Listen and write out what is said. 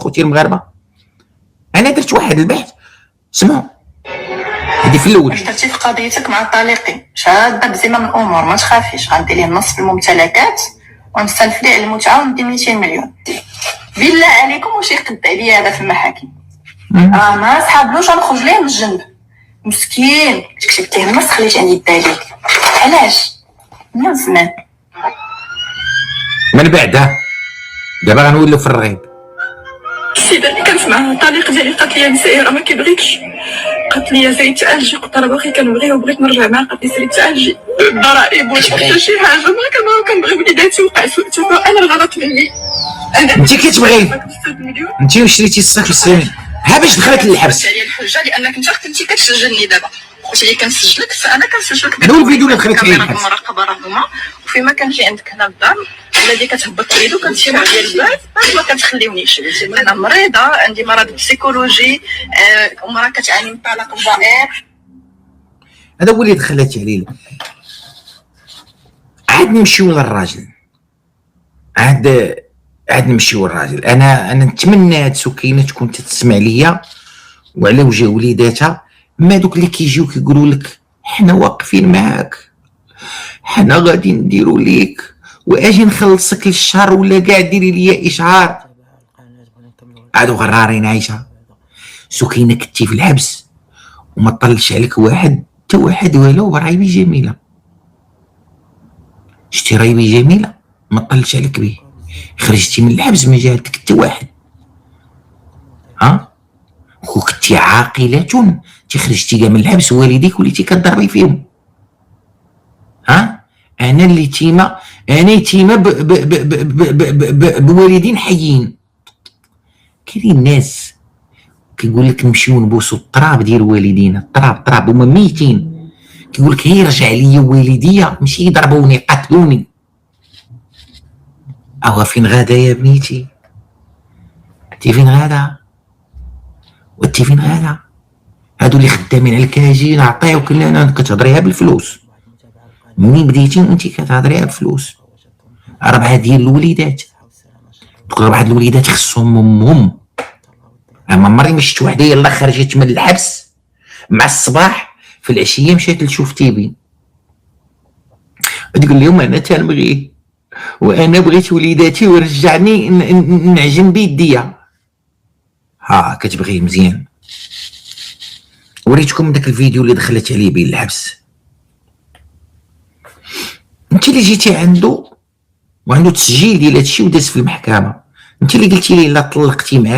خوتي المغاربه. انا درت واحد البحث سمعوا هذه في الاول. درتي في قضيتك مع الطليقي شاده بزمام من الامور، ما تخافيش، غندير ليه نص الممتلكات ونستلف ليه المتعه وندي 200 مليون. بالله عليكم واش يقد عليا هذا في المحاكم؟ ما صحابلوش غنخرج ليه من الجنب مسكين. كتبت ليه النص خليت عندي الدليل. علاش؟ من زمان من بعدها دابا غنولوا في الرغيب. السيده اللي كانت معها الطليق ديالي قالت لي مسيره ما كيبغيكش، قالت لي سيري تعالجي، قلت لها باغي كنبغيه وبغيت نرجع معاه، قالت لي سيري تعالجي الضرائب وحتى شي حاجه، ما كنبغي وليداتي وقع سوء تفاهم، انا الغلط مني. انت كتبغي انت وشريتي الصك السنين ها باش دخلت للحبس عليا الحجه لانك انت كنتي كتسجلني دابا، قلت لي كنسجلك فانا كنسجلك. هذا هو الفيديو اللي دخلت فيه الحبس. المراقبه راه هما وفيما كنجي عندك هنا الدار الذي كتهبط اليد وكنتشمع ديال البلاد ما كتخليونيش. انا مريضه عندي مرض بسيكولوجي، امراه كتعاني من طلاق ضائع. هذا هو اللي دخلت عليه. عاد نمشيو للراجل، عاد نمشيو للراجل. انا نتمنى هاد سكينه تكون تسمع ليا وعلى وجه وليداتها، ما دوك اللي كيجيو كيقولوا لك حنا واقفين معاك، حنا غادي نديرو ليك واجي نخلصك للشهر ولا كاع ديري ليا اشعار. هادو غرارين عايشه. سكينه كنتي في الحبس وما طلش عليك واحد حتى واحد والو. رايبي جميله، شتي رايبي جميله ما طلش عليك به، خرجتي من الحبس ما جاتك حتى واحد. وكنتي عاقله انت خرجتي كاع من الحبس والديك وليتي كضربي فيهم. انا اللي تيمه، انا يتيمه بوالدين حيين. كاينين الناس كيقول لك نمشيو نبوسوا التراب ديال والدينا، التراب هما ميتين، كيقول لك هي رجع ليا والديا ماشي يضربوني قتلوني. فين غادا يا بنيتي؟ انتي فين غادا؟ وانتي فين غادا؟ هادو اللي خدامين على الكاجي نعطيوك لنا كتهضريها بالفلوس. منين بديتي وانتي كتهضريها بالفلوس؟ ربعه ديال الوليدات، دوك ربعه الوليدات خصهم امهم. اما مري ما شفت وحده يلاه خرجت من الحبس مع الصباح في العشيه مشات لشوف تيبين تقول لهم انا تنبغيه وانا بغيت وليداتي ورجعني نعجن بيديا. كتبغيه مزيان. وريتكم داك الفيديو اللي دخلت عليه بين الحبس. انت اللي جيتي عنده وعنده تسجيل ديال هادشي وداز في المحكمه، انت اللي قلتي لي لا طلقتي معاه